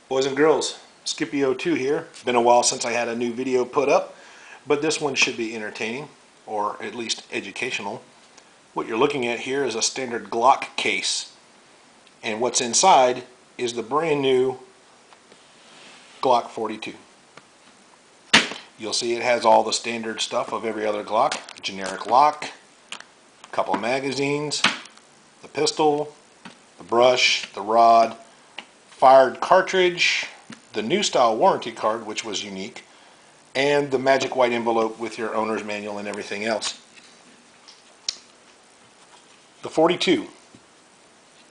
Boys and girls, Skippy02 here. Been a while since I had a new video put up, but this one should be entertaining, or at least educational. What you're looking at here is a standard Glock case, and what's inside is the brand new Glock 42. You'll see it has all the standard stuff of every other Glock. Generic lock, a couple of magazines, the pistol, the brush, the rod, fired cartridge, the new style warranty card, which was unique, and the magic white envelope with your owner's manual and everything else. The 42,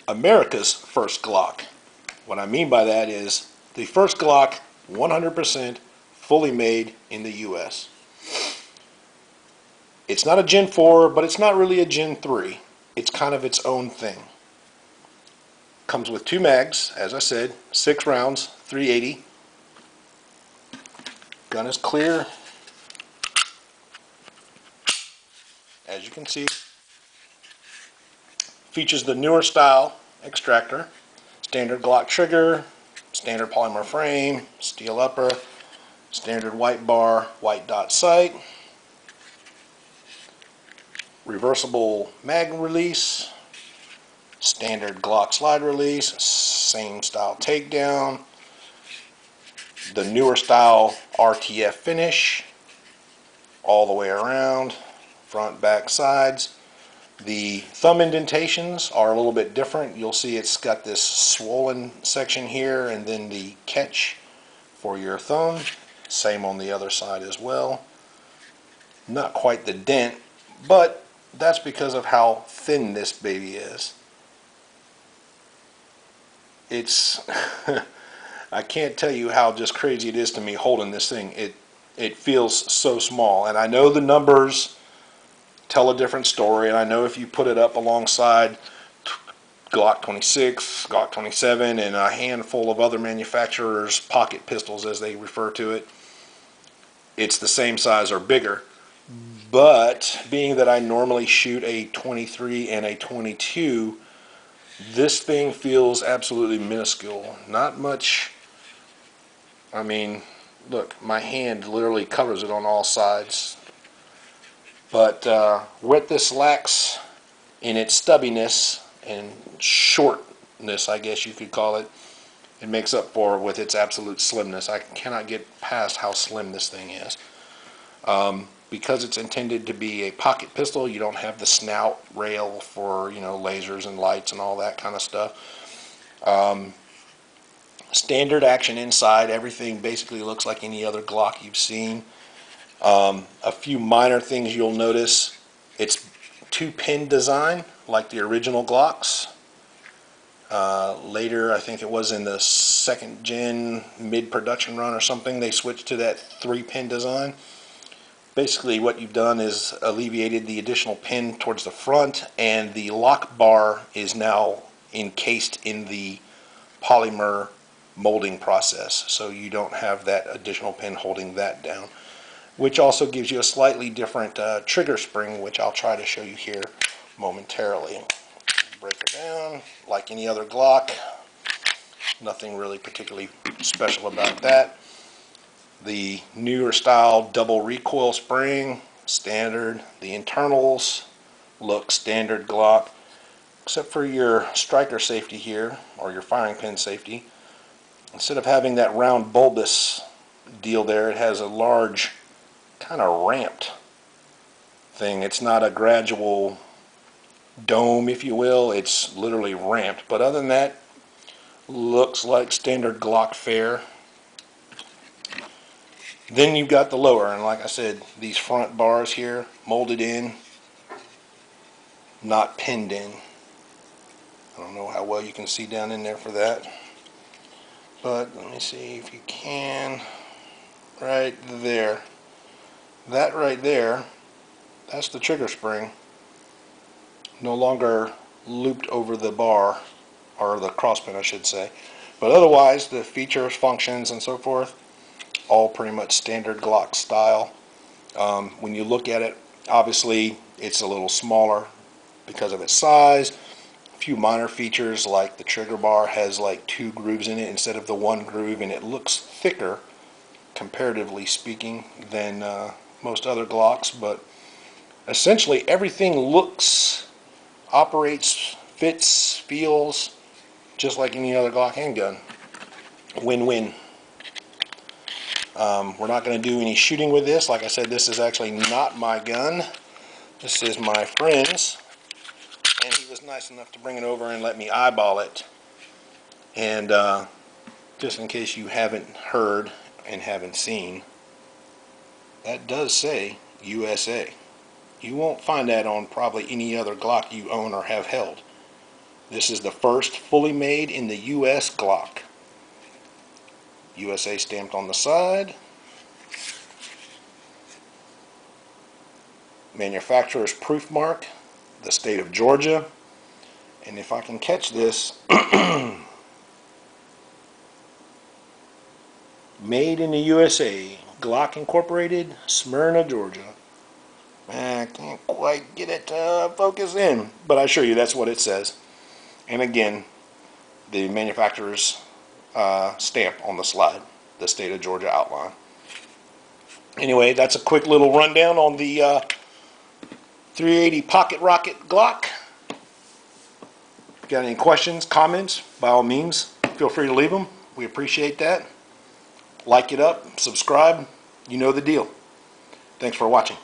America's first Glock. What I mean by that is the first Glock 100% fully made in the US. It's not a Gen 4, but it's not really a Gen 3. It's kind of its own thing. Comes with two mags, as I said, 6 rounds, 380. Gun is clear, as you can see. Features the newer style extractor, standard Glock trigger, standard polymer frame, steel upper, standard white bar, white dot sight, reversible mag release, standard Glock slide release, same style takedown, the newer style RTF finish all the way around, front, back, sides. The thumb indentations are a little bit different. You'll see it's got this swollen section here and then the catch for your thumb. Same on the other side as well. Not quite the dent, but that's because of how thin this baby is. It's I can't tell you how just crazy it is to me holding this thing. It feels so small, and I know the numbers tell a different story, and I know if you put it up alongside Glock 26, Glock 27, and a handful of other manufacturers' pocket pistols, as they refer to it, it's the same size or bigger. But being that I normally shoot a 23 and a 22, this thing feels absolutely minuscule. Not much. I mean, look, my hand literally covers it on all sides. But what this lacks in its stubbiness and shortness, I guess you could call it, it makes up for with its absolute slimness. I cannot get past how slim this thing is. Because it's intended to be a pocket pistol, you don't have the snout rail for, you know, lasers and lights and all that kind of stuff. Standard action inside, everything basically looks like any other Glock you've seen. A few minor things you'll notice: it's 2-pin design like the original Glocks. Later, I think it was in the 2nd gen mid-production run or something, they switched to that 3-pin design. Basically what you've done is alleviated the additional pin towards the front, and the lock bar is now encased in the polymer molding process, so you don't have that additional pin holding that down, which also gives you a slightly different trigger spring, which I'll try to show you here momentarily. Break it down like any other Glock. Nothing really particularly special about that. The newer style double recoil spring, standard. The internals look standard Glock, except for your striker safety here, or your firing pin safety. Instead of having that round bulbous deal there, it has a large kind of ramped thing. It's not a gradual dome, if you will, it's literally ramped. But other than that, looks like standard Glock fare. Then you've got the lower, and like I said, these front bars here molded in, not pinned in. I don't know how well you can see down in there for that, but let me see if you can. Right there, that right there, that's the trigger spring. No longer looped over the bar, or the crosspin I should say. But otherwise, the features, functions, and so forth, all pretty much standard Glock style. When you look at it, obviously it's a little smaller because of its size. few minor features, like the trigger bar has like 2 grooves in it instead of the 1 groove, and it looks thicker, comparatively speaking, than most other Glocks. But essentially everything looks, operates, fits, feels just like any other Glock handgun. Win-win. We're not going to do any shooting with this. Like I said, this is actually not my gun. This is my friend's, and he was nice enough to bring it over and let me eyeball it. And just in case you haven't heard and haven't seen, that does say USA. You won't find that on probably any other Glock you own or have held. This is the first fully made in the US Glock. USA stamped on the side. Manufacturer's proof mark, the state of Georgia. And if I can catch this, made in the USA, Glock Incorporated, Smyrna, Georgia. I can't quite get it to focus in, but I assure you that's what it says. And again, the manufacturer's stamp on the slide, the state of Georgia outline. Anyway, that's a quick little rundown on the 380 Pocket Rocket Glock. Got any questions, comments, by all means, feel free to leave them. We appreciate that. Like it up, subscribe, you know the deal. Thanks for watching.